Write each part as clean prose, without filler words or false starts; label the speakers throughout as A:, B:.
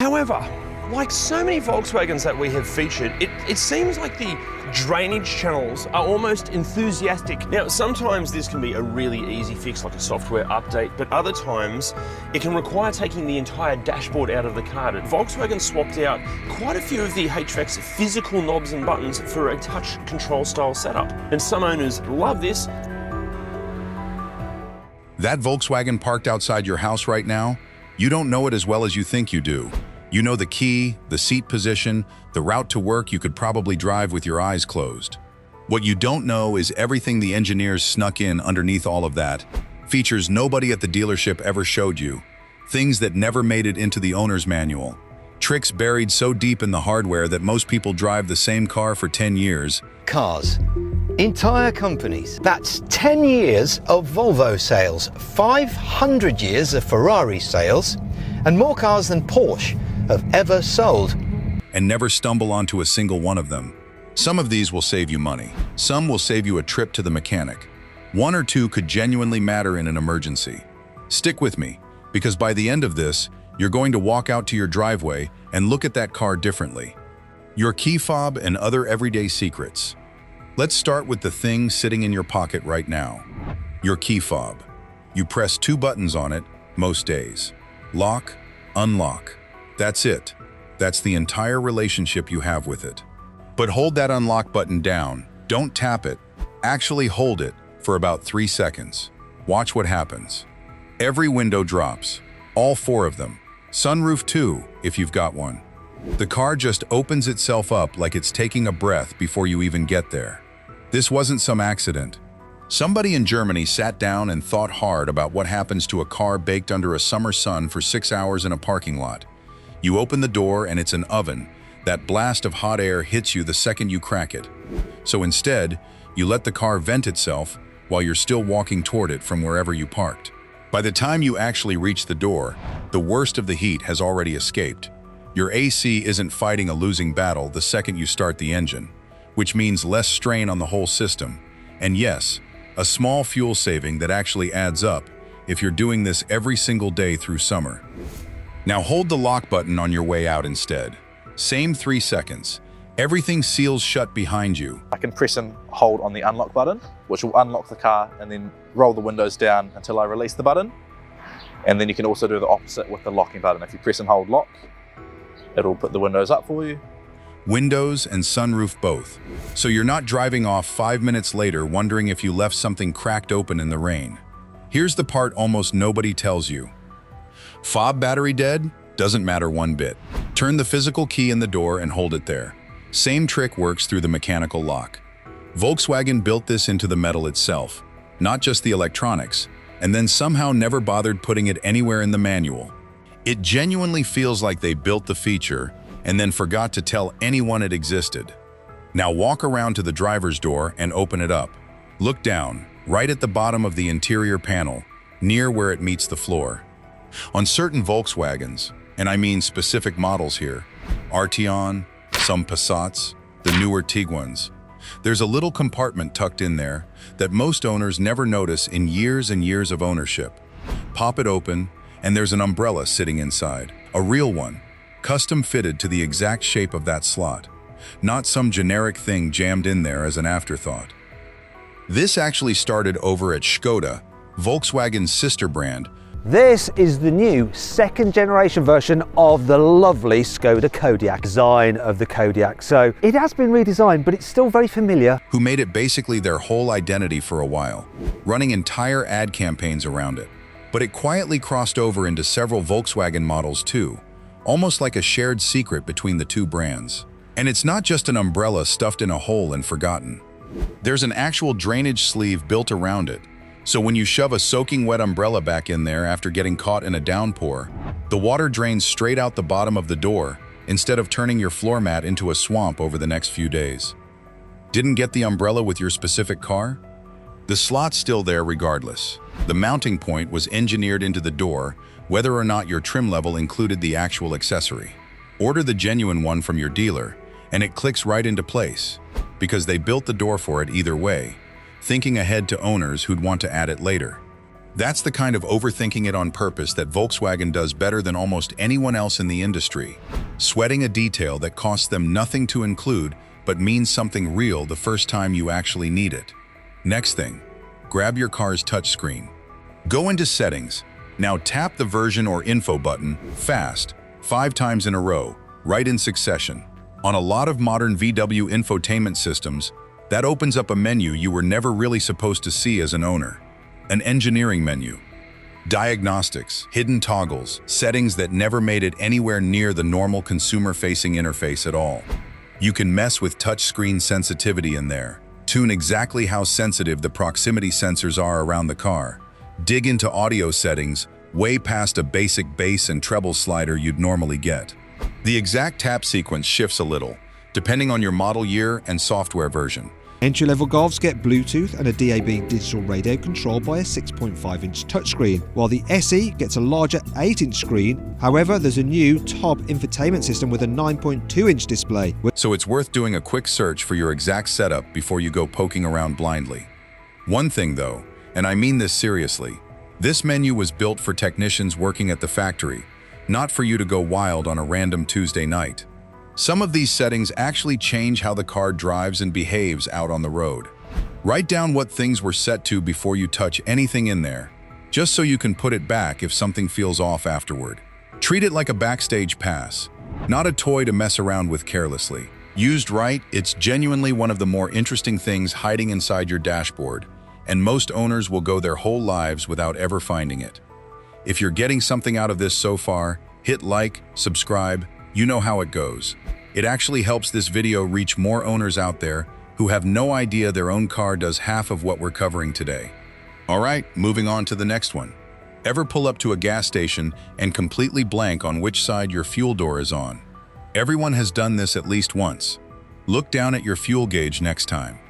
A: However, like so many Volkswagens that we have featured, it seems like the drainage channels are almost enthusiastic. Now, sometimes this can be a really easy fix, like a software update, but other times it can require taking the entire dashboard out of the car. Volkswagen swapped out quite a few of the HVAC's physical knobs and buttons for a touch control style setup. And some owners love this.
B: That Volkswagen parked outside your house right now, you don't know it as well as you think you do. You know the key, the seat position, the route to work you could probably drive with your eyes closed. What you don't know is everything the engineers snuck in underneath all of that, features nobody at the dealership ever showed you, things that never made it into the owner's manual, tricks buried so deep in the hardware that most people drive the same car for 10 years.
C: Cars. Entire companies. That's 10 years of Volvo sales, 500 years of Ferrari sales, and more cars than Porsche have ever sold.
B: And never stumble onto a single one of them. Some of these will save you money. Some will save you a trip to the mechanic. One or two could genuinely matter in an emergency. Stick with me, because by the end of this, you're going to walk out to your driveway and look at that car differently. Your key fob and other everyday secrets. Let's start with the thing sitting in your pocket right now. Your key fob. You press 2 buttons on it most days. Lock, unlock. That's it. That's the entire relationship you have with it. But hold that unlock button down. Don't tap it. Actually hold it for about 3 seconds. Watch what happens. Every window drops. All 4 of them. Sunroof too, if you've got one. The car just opens itself up like it's taking a breath before you even get there. This wasn't some accident. Somebody in Germany sat down and thought hard about what happens to a car baked under a summer sun for 6 hours in a parking lot. You open the door and it's an oven. That blast of hot air hits you the second you crack it. So instead, you let the car vent itself while you're still walking toward it from wherever you parked. By the time you actually reach the door, the worst of the heat has already escaped. Your AC isn't fighting a losing battle the second you start the engine, which means less strain on the whole system. And yes, a small fuel saving that actually adds up if you're doing this every single day through summer. Now hold the lock button on your way out instead. Same 3 seconds. Everything seals shut behind you.
D: I can press and hold on the unlock button, which will unlock the car, and then roll the windows down until I release the button. And then you can also do the opposite with the locking button. If you press and hold lock, it'll put the windows up for you.
B: Windows and sunroof both. So you're not driving off 5 minutes later wondering if you left something cracked open in the rain. Here's the part almost nobody tells you. Fob battery dead? Doesn't matter one bit. Turn the physical key in the door and hold it there. Same trick works through the mechanical lock. Volkswagen built this into the metal itself, not just the electronics, and then somehow never bothered putting it anywhere in the manual. It genuinely feels like they built the feature and then forgot to tell anyone it existed. Now walk around to the driver's door and open it up. Look down, right at the bottom of the interior panel, near where it meets the floor. On certain Volkswagens, and I mean specific models here, Arteon, some Passats, the newer Tiguans, there's a little compartment tucked in there that most owners never notice in years and years of ownership. Pop it open, and there's an umbrella sitting inside, a real one, custom fitted to the exact shape of that slot, not some generic thing jammed in there as an afterthought. This actually started over at Skoda, Volkswagen's sister brand.
E: This is the new second generation version of the lovely Skoda Kodiaq design of the Kodiaq. So it has been redesigned, but it's still very familiar.
B: Who made it basically their whole identity for a while, running entire ad campaigns around it. But it quietly crossed over into several Volkswagen models too, almost like a shared secret between the two brands. And it's not just an umbrella stuffed in a hole and forgotten. There's an actual drainage sleeve built around it. So when you shove a soaking wet umbrella back in there after getting caught in a downpour, the water drains straight out the bottom of the door instead of turning your floor mat into a swamp over the next few days. Didn't get the umbrella with your specific car? The slot's still there regardless. The mounting point was engineered into the door, whether or not your trim level included the actual accessory. Order the genuine one from your dealer, and it clicks right into place, because they built the door for it either way, thinking ahead to owners who'd want to add it later. That's the kind of overthinking it on purpose that Volkswagen does better than almost anyone else in the industry. Sweating a detail that costs them nothing to include but means something real the first time you actually need it. Next thing, grab your car's touchscreen. Go into Settings. Now tap the version or info button fast, 5 times in a row, right in succession. On a lot of modern VW infotainment systems, that opens up a menu you were never really supposed to see as an owner. An engineering menu. Diagnostics, hidden toggles, settings that never made it anywhere near the normal consumer-facing interface at all. You can mess with touchscreen sensitivity in there. Tune exactly how sensitive the proximity sensors are around the car. Dig into audio settings, way past a basic bass and treble slider you'd normally get. The exact tap sequence shifts a little, depending on your model year and software version.
F: Entry-level Golfs get Bluetooth and a DAB digital radio controlled by a 6.5-inch touchscreen, while the SE gets a larger 8-inch screen. However, there's a new top infotainment system with a 9.2-inch display.
B: So it's worth doing a quick search for your exact setup before you go poking around blindly. One thing though, and I mean this seriously, this menu was built for technicians working at the factory, not for you to go wild on a random Tuesday night. Some of these settings actually change how the car drives and behaves out on the road. Write down what things were set to before you touch anything in there, just so you can put it back if something feels off afterward. Treat it like a backstage pass, not a toy to mess around with carelessly. Used right, it's genuinely one of the more interesting things hiding inside your dashboard, and most owners will go their whole lives without ever finding it. If you're getting something out of this so far, hit like, subscribe, you know how it goes. It actually helps this video reach more owners out there who have no idea their own car does half of what we're covering today. All right, moving on to the next one. Ever pull up to a gas station and completely blank on which side your fuel door is on? Everyone has done this at least once. Look down at your fuel gauge next time.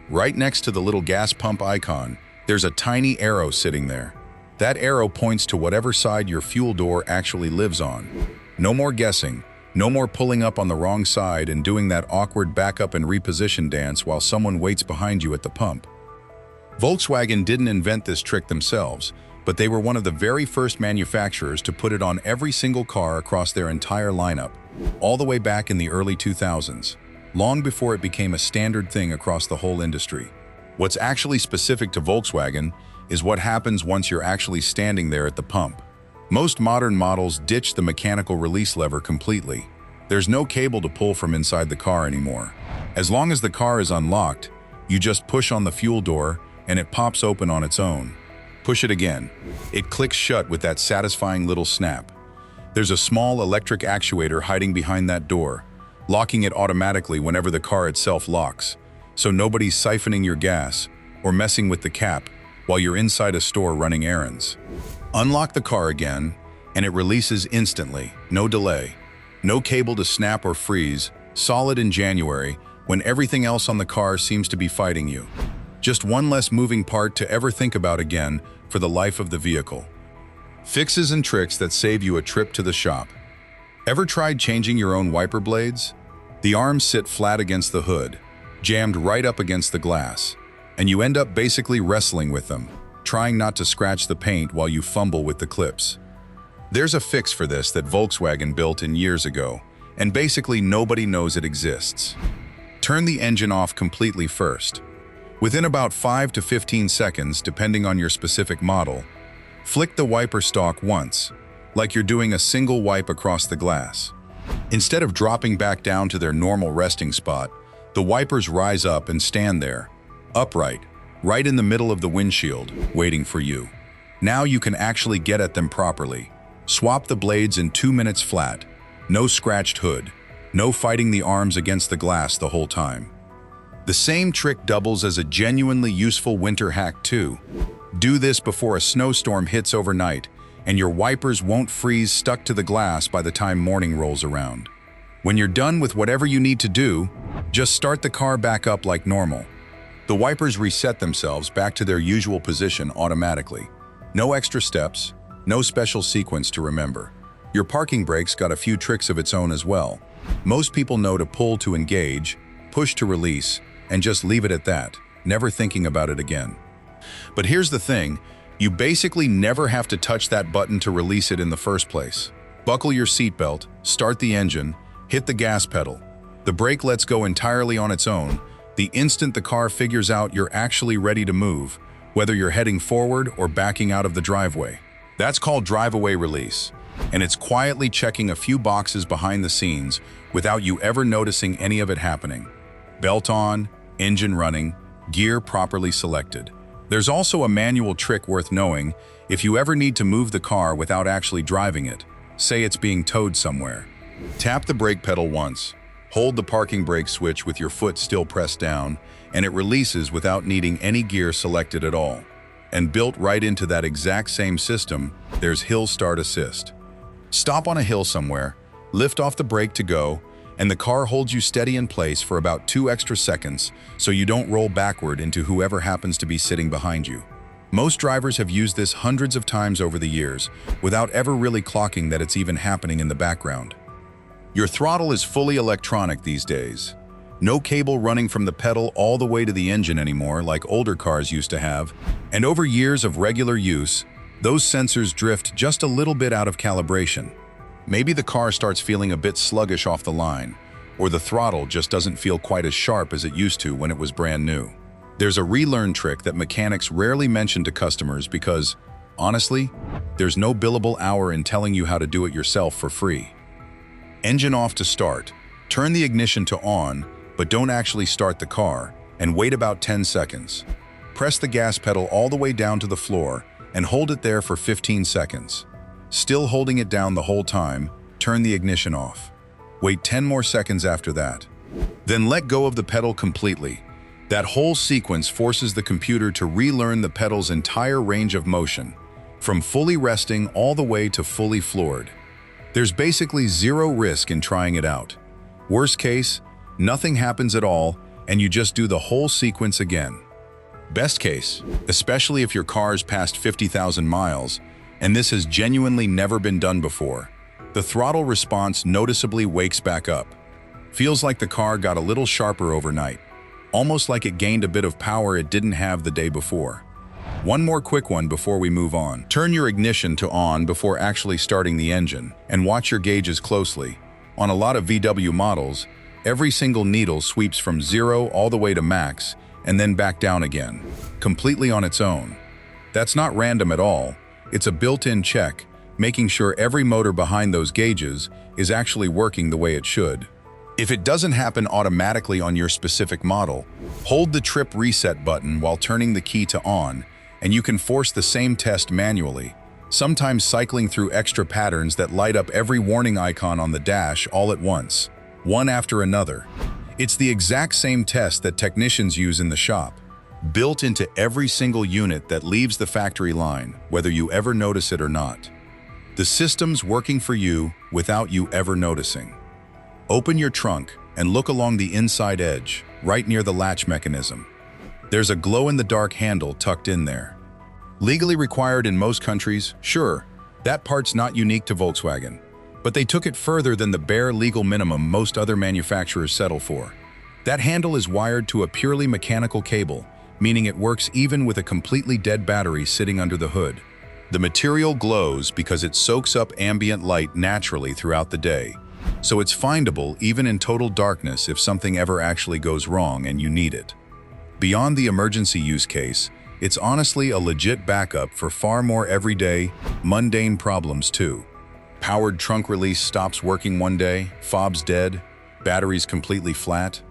B: Right next to the little gas pump icon, there's a tiny arrow sitting there. That arrow points to whatever side your fuel door actually lives on. No more guessing, no more pulling up on the wrong side and doing that awkward backup and reposition dance while someone waits behind you at the pump. Volkswagen didn't invent this trick themselves, but they were one of the very first manufacturers to put it on every single car across their entire lineup, all the way back in the early 2000s, long before it became a standard thing across the whole industry. What's actually specific to Volkswagen is what happens once you're actually standing there at the pump. Most modern models ditch the mechanical release lever completely. There's no cable to pull from inside the car anymore. As long as the car is unlocked, you just push on the fuel door and it pops open on its own. Push it again. It clicks shut with that satisfying little snap. There's a small electric actuator hiding behind that door, locking it automatically whenever the car itself locks, so nobody's siphoning your gas or messing with the cap while you're inside a store running errands. Unlock the car again, and it releases instantly, no delay. No cable to snap or freeze, solid in January, when everything else on the car seems to be fighting you. Just one less moving part to ever think about again for the life of the vehicle. Fixes and tricks that save you a trip to the shop. Ever tried changing your own wiper blades? The arms sit flat against the hood, jammed right up against the glass, and you end up basically wrestling with them, trying not to scratch the paint while you fumble with the clips. There's a fix for this that Volkswagen built in years ago, and basically nobody knows it exists. Turn the engine off completely first. Within about 5 to 15 seconds, depending on your specific model, flick the wiper stalk once, like you're doing a single wipe across the glass. Instead of dropping back down to their normal resting spot, the wipers rise up and stand there, upright, right in the middle of the windshield, waiting for you. Now you can actually get at them properly. Swap the blades in 2 minutes flat. No scratched hood. No fighting the arms against the glass the whole time. The same trick doubles as a genuinely useful winter hack too. Do this before a snowstorm hits overnight, and your wipers won't freeze stuck to the glass by the time morning rolls around. When you're done with whatever you need to do, just start the car back up like normal. The wipers reset themselves back to their usual position automatically. No extra steps, no special sequence to remember. Your parking brake's got a few tricks of its own as well. Most people know to pull to engage, push to release, and just leave it at that, never thinking about it again. But here's the thing, You basically never have to touch that button to release it in the first place. Buckle your seatbelt, start the engine, hit the gas pedal. The brake lets go entirely on its own. The instant the car figures out you're actually ready to move, whether you're heading forward or backing out of the driveway. That's called drive-away release, and it's quietly checking a few boxes behind the scenes without you ever noticing any of it happening. Belt on, engine running, gear properly selected. There's also a manual trick worth knowing if you ever need to move the car without actually driving it. Say it's being towed somewhere. Tap the brake pedal once. Hold the parking brake switch with your foot still pressed down, and it releases without needing any gear selected at all. And built right into that exact same system, there's Hill Start Assist. Stop on a hill somewhere, lift off the brake to go, and the car holds you steady in place for about 2 extra seconds so you don't roll backward into whoever happens to be sitting behind you. Most drivers have used this hundreds of times over the years without ever really clocking that it's even happening in the background. Your throttle is fully electronic these days. No cable running from the pedal all the way to the engine anymore like older cars used to have, and over years of regular use, those sensors drift just a little bit out of calibration. Maybe the car starts feeling a bit sluggish off the line, or the throttle just doesn't feel quite as sharp as it used to when it was brand new. There's a relearn trick that mechanics rarely mention to customers because, honestly, there's no billable hour in telling you how to do it yourself for free. Engine off to start. Turn the ignition to on, but don't actually start the car, and wait about 10 seconds. Press the gas pedal all the way down to the floor and hold it there for 15 seconds. Still holding it down the whole time, turn the ignition off. Wait 10 more seconds after that. Then let go of the pedal completely. That whole sequence forces the computer to relearn the pedal's entire range of motion, from fully resting all the way to fully floored. There's basically zero risk in trying it out. Worst case, nothing happens at all, and you just do the whole sequence again. Best case, especially if your car's past 50,000 miles, and this has genuinely never been done before, the throttle response noticeably wakes back up. Feels like the car got a little sharper overnight, almost like it gained a bit of power it didn't have the day before. One more quick one before we move on. Turn your ignition to on before actually starting the engine, and watch your gauges closely. On a lot of VW models, every single needle sweeps from 0 all the way to max, and then back down again, completely on its own. That's not random at all. It's a built-in check, making sure every motor behind those gauges is actually working the way it should. If it doesn't happen automatically on your specific model, hold the trip reset button while turning the key to on, and you can force the same test manually, sometimes cycling through extra patterns that light up every warning icon on the dash all at once, one after another. It's the exact same test that technicians use in the shop, built into every single unit that leaves the factory line, whether you ever notice it or not. The system's working for you without you ever noticing. Open your trunk and look along the inside edge, right near the latch mechanism. There's a glow-in-the-dark handle tucked in there. Legally required in most countries, sure, that part's not unique to Volkswagen, but they took it further than the bare legal minimum most other manufacturers settle for. That handle is wired to a purely mechanical cable, meaning it works even with a completely dead battery sitting under the hood. The material glows because it soaks up ambient light naturally throughout the day, so it's findable even in total darkness if something ever actually goes wrong and you need it. Beyond the emergency use case, it's honestly a legit backup for far more everyday, mundane problems too. Powered trunk release stops working one day, fob's dead, battery's completely flat.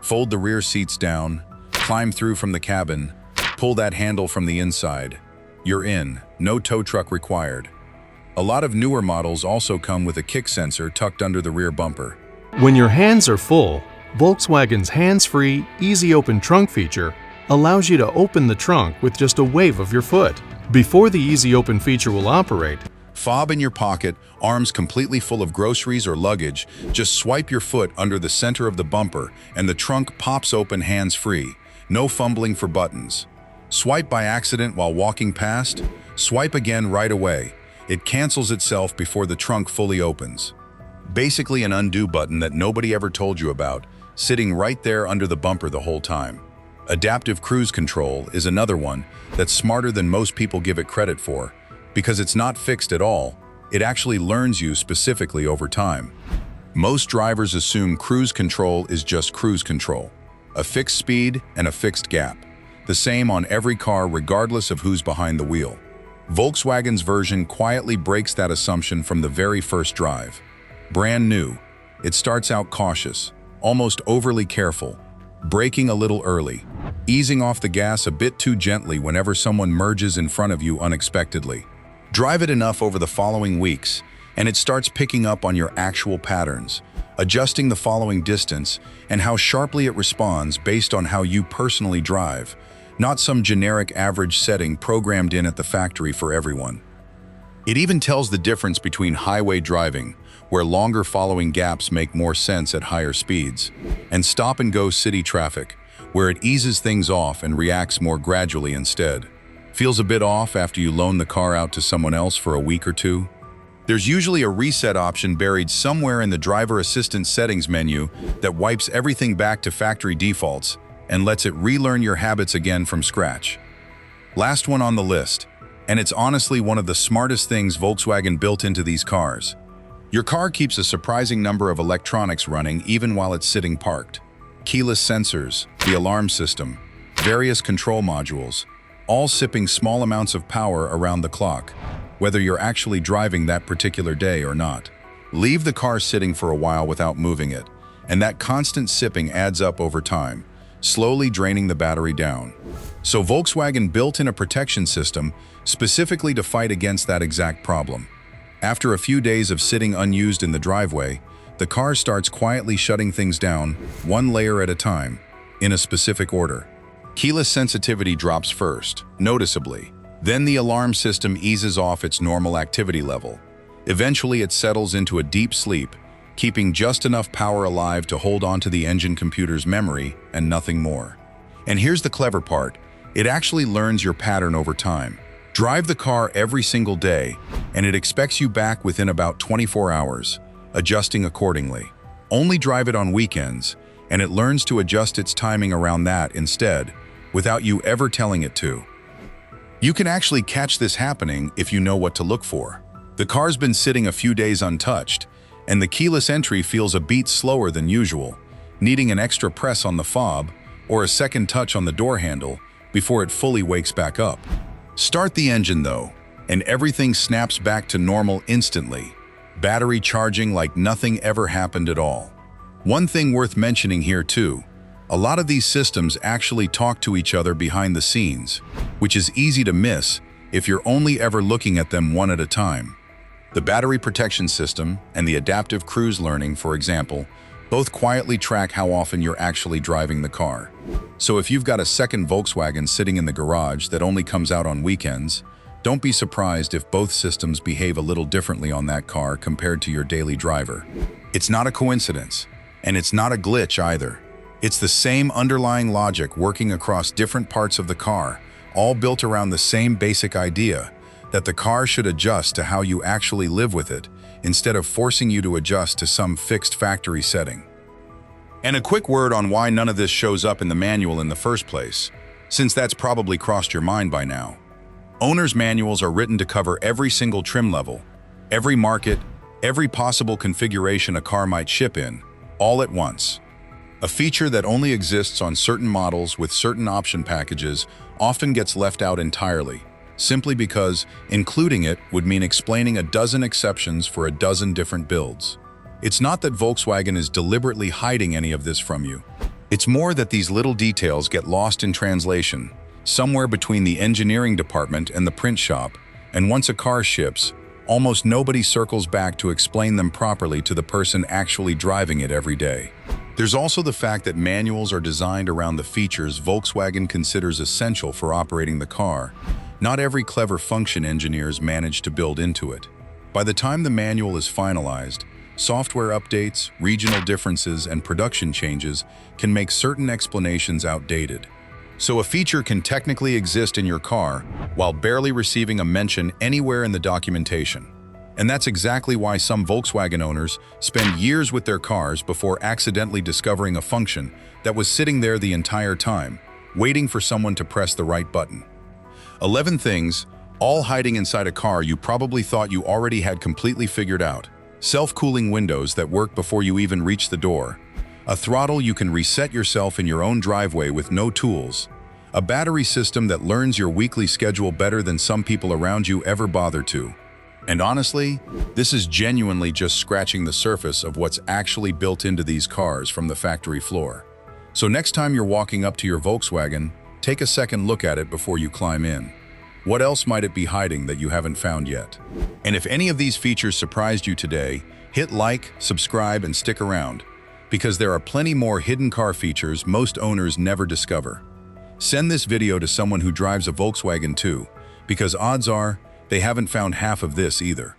B: Fold the rear seats down, climb through from the cabin, pull that handle from the inside. You're in, no tow truck required. A lot of newer models also come with a kick sensor tucked under the rear bumper.
G: When your hands are full, Volkswagen's hands-free, easy-open trunk feature allows you to open the trunk with just a wave of your foot. Before the easy open feature will operate,
B: Fob in your pocket, arms completely full of groceries or luggage, just swipe your foot under the center of the bumper and the trunk pops open hands-free. No fumbling for buttons. Swipe by accident while walking past, swipe again right away. It cancels itself before the trunk fully opens. Basically an undo button that nobody ever told you about, sitting right there under the bumper the whole time. Adaptive cruise control is another one that's smarter than most people give it credit for, because it's not fixed at all, it actually learns you specifically over time. Most drivers assume cruise control is just cruise control, a fixed speed and a fixed gap, the same on every car regardless of who's behind the wheel. Volkswagen's version quietly breaks that assumption from the very first drive. Brand new, it starts out cautious, almost overly careful, braking a little early, easing off the gas a bit too gently whenever someone merges in front of you unexpectedly. Drive it enough over the following weeks, and it starts picking up on your actual patterns, adjusting the following distance and how sharply it responds based on how you personally drive, not some generic average setting programmed in at the factory for everyone. It even tells the difference between highway driving, where longer following gaps make more sense at higher speeds, and stop-and-go city traffic, where it eases things off and reacts more gradually instead. Feels a bit off after you loan the car out to someone else for a week or two? There's usually a reset option buried somewhere in the driver assistance settings menu that wipes everything back to factory defaults and lets it relearn your habits again from scratch. Last one on the list, and it's honestly one of the smartest things Volkswagen built into these cars. Your car keeps a surprising number of electronics running even while it's sitting parked. Keyless sensors, the alarm system, various control modules, all sipping small amounts of power around the clock, whether you're actually driving that particular day or not. Leave the car sitting for a while without moving it, and that constant sipping adds up over time, slowly draining the battery down. So Volkswagen built in a protection system specifically to fight against that exact problem. After a few days of sitting unused in the driveway, the car starts quietly shutting things down, one layer at a time, in a specific order. Keyless sensitivity drops first, noticeably. Then the alarm system eases off its normal activity level. Eventually it settles into a deep sleep, keeping just enough power alive to hold onto the engine computer's memory and nothing more. And here's the clever part, it actually learns your pattern over time. Drive the car every single day, and it expects you back within about 24 hours, adjusting accordingly. Only drive it on weekends, and it learns to adjust its timing around that instead, without you ever telling it to. You can actually catch this happening if you know what to look for. The car's been sitting a few days untouched, and the keyless entry feels a beat slower than usual, needing an extra press on the fob or a second touch on the door handle before it fully wakes back up. Start the engine though, and everything snaps back to normal instantly, battery charging like nothing ever happened at all. One thing worth mentioning here too, a lot of these systems actually talk to each other behind the scenes, which is easy to miss if you're only ever looking at them one at a time. The battery protection system and the adaptive cruise learning, for example, both quietly track how often you're actually driving the car. So if you've got a second Volkswagen sitting in the garage that only comes out on weekends, don't be surprised if both systems behave a little differently on that car compared to your daily driver. It's not a coincidence, and it's not a glitch either. It's the same underlying logic working across different parts of the car, all built around the same basic idea, that the car should adjust to how you actually live with it, instead of forcing you to adjust to some fixed factory setting. And a quick word on why none of this shows up in the manual in the first place, since that's probably crossed your mind by now. Owner's manuals are written to cover every single trim level, every market, every possible configuration a car might ship in, all at once. A feature that only exists on certain models with certain option packages often gets left out entirely, simply because including it would mean explaining a dozen exceptions for a dozen different builds. It's not that Volkswagen is deliberately hiding any of this from you. It's more that these little details get lost in translation, somewhere between the engineering department and the print shop, and once a car ships, almost nobody circles back to explain them properly to the person actually driving it every day. There's also the fact that manuals are designed around the features Volkswagen considers essential for operating the car. Not every clever function engineers manage to build into it. By the time the manual is finalized, software updates, regional differences, and production changes can make certain explanations outdated. So a feature can technically exist in your car while barely receiving a mention anywhere in the documentation. And that's exactly why some Volkswagen owners spend years with their cars before accidentally discovering a function that was sitting there the entire time, waiting for someone to press the right button. 11 things, all hiding inside a car you probably thought you already had completely figured out. Self-cooling windows that work before you even reach the door. A throttle you can reset yourself in your own driveway with no tools. A battery system that learns your weekly schedule better than some people around you ever bother to. And honestly, this is genuinely just scratching the surface of what's actually built into these cars from the factory floor. So next time you're walking up to your Volkswagen, take a second look at it before you climb in. What else might it be hiding that you haven't found yet? And if any of these features surprised you today, hit like, subscribe, and stick around, because there are plenty more hidden car features most owners never discover. Send this video to someone who drives a Volkswagen too, because odds are they haven't found half of this either.